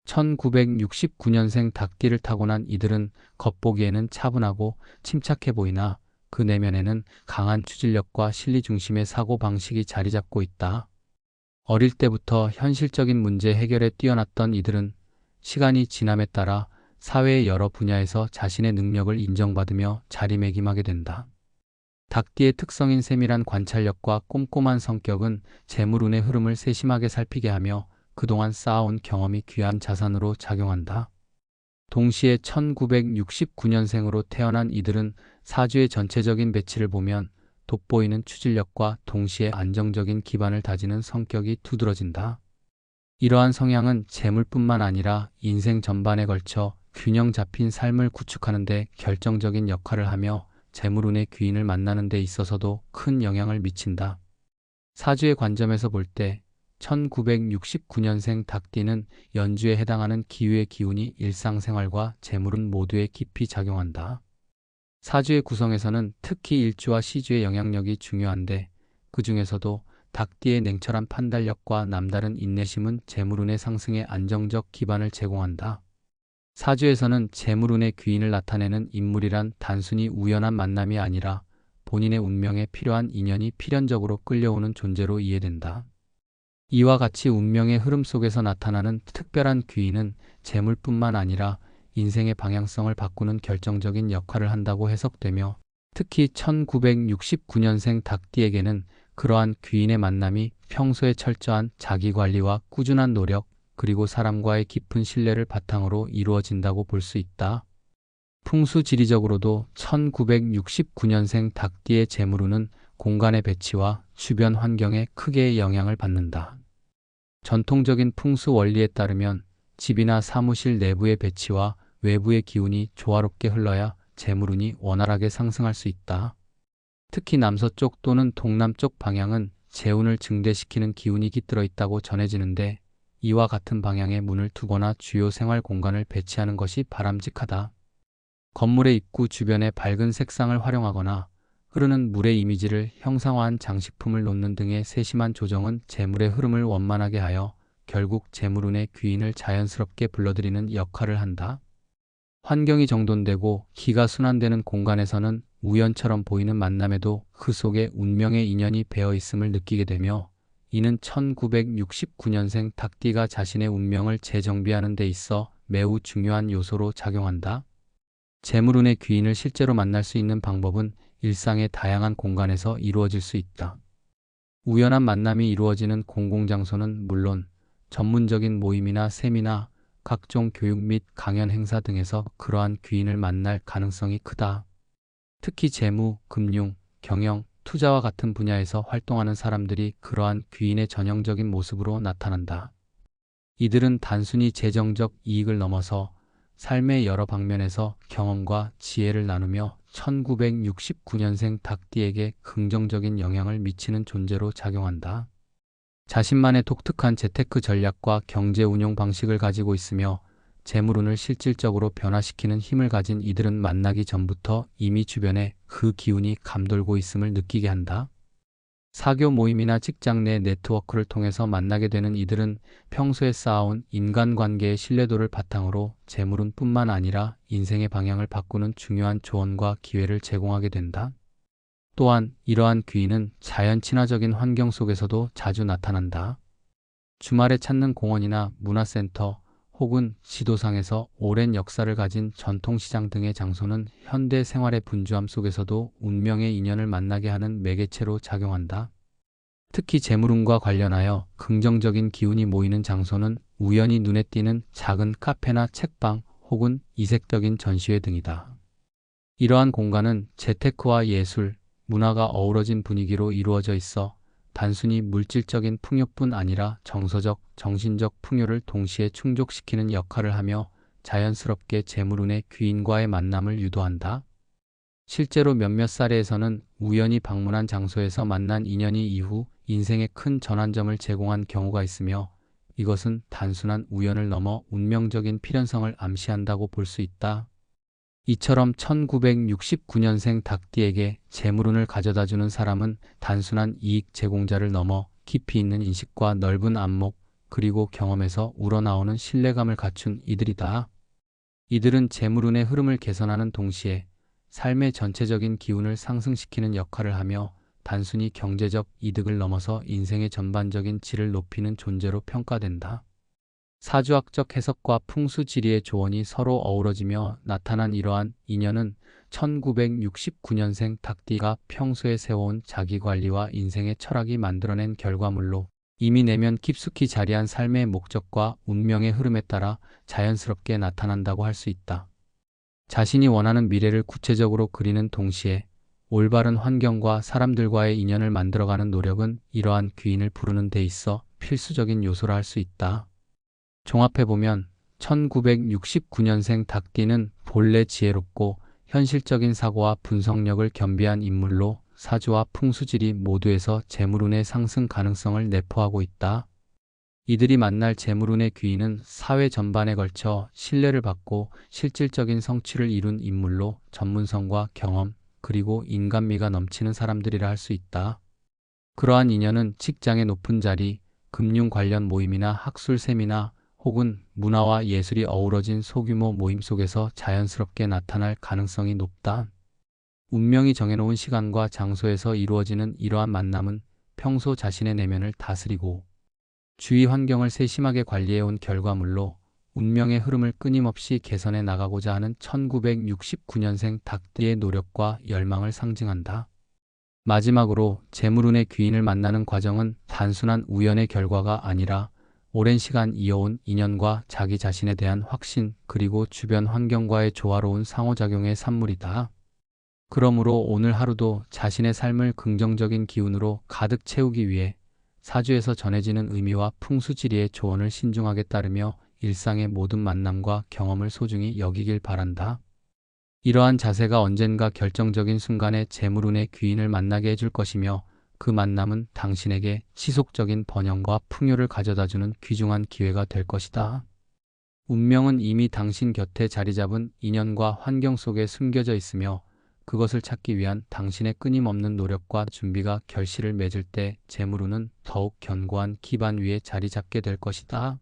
1969년생 닭띠를 타고난 이들은 겉보기에는 차분하고 침착해 보이나 그 내면에는 강한 추진력과 실리 중심의 사고방식이 자리 잡고 있다. 어릴 때부터 현실적인 문제 해결에 뛰어났던 이들은 시간이 지남에 따라 사회의 여러 분야에서 자신의 능력을 인정받으며 자리매김하게 된다. 닭띠의 특성인 세밀한 관찰력과 꼼꼼한 성격은 재물운의 흐름을 세심하게 살피게 하며 그동안 쌓아온 경험이 귀한 자산으로 작용한다. 동시에 1969년생으로 태어난 이들은 사주의 전체적인 배치를 보면 돋보이는 추진력과 동시에 안정적인 기반을 다지는 성격이 두드러진다. 이러한 성향은 재물뿐만 아니라 인생 전반에 걸쳐 균형 잡힌 삶을 구축하는 데 결정적인 역할을 하며 재물운의 귀인을 만나는 데 있어서도 큰 영향을 미친다. 사주의 관점에서 볼 때 1969년생 닭띠는 연주에 해당하는 기후의 기운이 일상생활과 재물운 모두에 깊이 작용한다. 사주의 구성에서는 특히 일주와 시주의 영향력이 중요한데 그 중에서도 닭띠의 냉철한 판단력과 남다른 인내심은 재물운의 상승에 안정적 기반을 제공한다. 사주에서는 재물운의 귀인을 나타내는 인물이란 단순히 우연한 만남이 아니라 본인의 운명에 필요한 인연이 필연적으로 끌려오는 존재로 이해된다. 이와 같이 운명의 흐름 속에서 나타나는 특별한 귀인은 재물뿐만 아니라 인생의 방향성을 바꾸는 결정적인 역할을 한다고 해석되며 특히 1969년생 닭띠에게는 그러한 귀인의 만남이 평소에 철저한 자기관리와 꾸준한 노력 그리고 사람과의 깊은 신뢰를 바탕으로 이루어진다고 볼 수 있다. 풍수지리적으로도 1969년생 닭띠의 재물운은 공간의 배치와 주변 환경에 크게 영향을 받는다. 전통적인 풍수 원리에 따르면 집이나 사무실 내부의 배치와 외부의 기운이 조화롭게 흘러야 재물운이 원활하게 상승할 수 있다. 특히 남서쪽 또는 동남쪽 방향은 재운을 증대시키는 기운이 깃들어 있다고 전해지는데 이와 같은 방향의 문을 두거나 주요 생활 공간을 배치하는 것이 바람직하다. 건물의 입구 주변에 밝은 색상을 활용하거나 흐르는 물의 이미지를 형상화한 장식품을 놓는 등의 세심한 조정은 재물의 흐름을 원만하게 하여 결국 재물운의 귀인을 자연스럽게 불러들이는 역할을 한다. 환경이 정돈되고 기가 순환되는 공간에서는 우연처럼 보이는 만남에도 그 속에 운명의 인연이 배어 있음을 느끼게 되며 이는 1969년생 닭띠가 자신의 운명을 재정비하는 데 있어 매우 중요한 요소로 작용한다. 재물운의 귀인을 실제로 만날 수 있는 방법은 일상의 다양한 공간에서 이루어질 수 있다. 우연한 만남이 이루어지는 공공장소는 물론 전문적인 모임이나 세미나, 각종 교육 및 강연 행사 등에서 그러한 귀인을 만날 가능성이 크다. 특히 재무, 금융, 경영, 투자와 같은 분야에서 활동하는 사람들이 그러한 귀인의 전형적인 모습으로 나타난다. 이들은 단순히 재정적 이익을 넘어서 삶의 여러 방면에서 경험과 지혜를 나누며 1969년생 닭띠에게 긍정적인 영향을 미치는 존재로 작용한다. 자신만의 독특한 재테크 전략과 경제 운용 방식을 가지고 있으며 재물운을 실질적으로 변화시키는 힘을 가진 이들은 만나기 전부터 이미 주변에 그 기운이 감돌고 있음을 느끼게 한다. 사교 모임이나 직장 내 네트워크를 통해서 만나게 되는 이들은 평소에 쌓아온 인간관계의 신뢰도를 바탕으로 재물운뿐만 아니라 인생의 방향을 바꾸는 중요한 조언과 기회를 제공하게 된다. 또한 이러한 귀인은 자연 친화적인 환경 속에서도 자주 나타난다. 주말에 찾는 공원이나 문화센터 혹은 지도상에서 오랜 역사를 가진 전통시장 등의 장소는 현대 생활의 분주함 속에서도 운명의 인연을 만나게 하는 매개체로 작용한다. 특히 재물운과 관련하여 긍정적인 기운이 모이는 장소는 우연히 눈에 띄는 작은 카페나 책방 혹은 이색적인 전시회 등이다. 이러한 공간은 재테크와 예술, 문화가 어우러진 분위기로 이루어져 있어 단순히 물질적인 풍요뿐 아니라 정서적, 정신적 풍요를 동시에 충족시키는 역할을 하며 자연스럽게 재물운의 귀인과의 만남을 유도한다. 실제로 몇몇 사례에서는 우연히 방문한 장소에서 만난 인연이 이후 인생에 큰 전환점을 제공한 경우가 있으며 이것은 단순한 우연을 넘어 운명적인 필연성을 암시한다고 볼 수 있다. 이처럼 1969년생 닭띠에게 재물운을 가져다주는 사람은 단순한 이익 제공자를 넘어 깊이 있는 인식과 넓은 안목, 그리고 경험에서 우러나오는 신뢰감을 갖춘 이들이다. 이들은 재물운의 흐름을 개선하는 동시에 삶의 전체적인 기운을 상승시키는 역할을 하며 단순히 경제적 이득을 넘어서 인생의 전반적인 질을 높이는 존재로 평가된다. 사주학적 해석과 풍수지리의 조언이 서로 어우러지며 나타난 이러한 인연은 1969년생 닭띠가 평소에 세워온 자기관리와 인생의 철학이 만들어낸 결과물로 이미 내면 깊숙이 자리한 삶의 목적과 운명의 흐름에 따라 자연스럽게 나타난다고 할 수 있다. 자신이 원하는 미래를 구체적으로 그리는 동시에 올바른 환경과 사람들과의 인연을 만들어가는 노력은 이러한 귀인을 부르는 데 있어 필수적인 요소라 할 수 있다. 종합해보면 1969년생 닭띠는 본래 지혜롭고 현실적인 사고와 분석력을 겸비한 인물로 사주와 풍수지리 모두에서 재물운의 상승 가능성을 내포하고 있다. 이들이 만날 재물운의 귀인은 사회 전반에 걸쳐 신뢰를 받고 실질적인 성취를 이룬 인물로 전문성과 경험 그리고 인간미가 넘치는 사람들이라 할 수 있다. 그러한 인연은 직장의 높은 자리, 금융 관련 모임이나 학술 세미나 혹은 문화와 예술이 어우러진 소규모 모임 속에서 자연스럽게 나타날 가능성이 높다. 운명이 정해놓은 시간과 장소에서 이루어지는 이러한 만남은 평소 자신의 내면을 다스리고 주위 환경을 세심하게 관리해온 결과물로 운명의 흐름을 끊임없이 개선해 나가고자 하는 1969년생 닭띠의 노력과 열망을 상징한다. 마지막으로 재물운의 귀인을 만나는 과정은 단순한 우연의 결과가 아니라 오랜 시간 이어온 인연과 자기 자신에 대한 확신 그리고 주변 환경과의 조화로운 상호작용의 산물이다. 그러므로 오늘 하루도 자신의 삶을 긍정적인 기운으로 가득 채우기 위해 사주에서 전해지는 의미와 풍수지리의 조언을 신중하게 따르며 일상의 모든 만남과 경험을 소중히 여기길 바란다. 이러한 자세가 언젠가 결정적인 순간에 재물운의 귀인을 만나게 해줄 것이며 그 만남은 당신에게 지속적인 번영과 풍요를 가져다주는 귀중한 기회가 될 것이다. 운명은 이미 당신 곁에 자리 잡은 인연과 환경 속에 숨겨져 있으며 그것을 찾기 위한 당신의 끊임없는 노력과 준비가 결실을 맺을 때 재물운은 더욱 견고한 기반 위에 자리 잡게 될 것이다.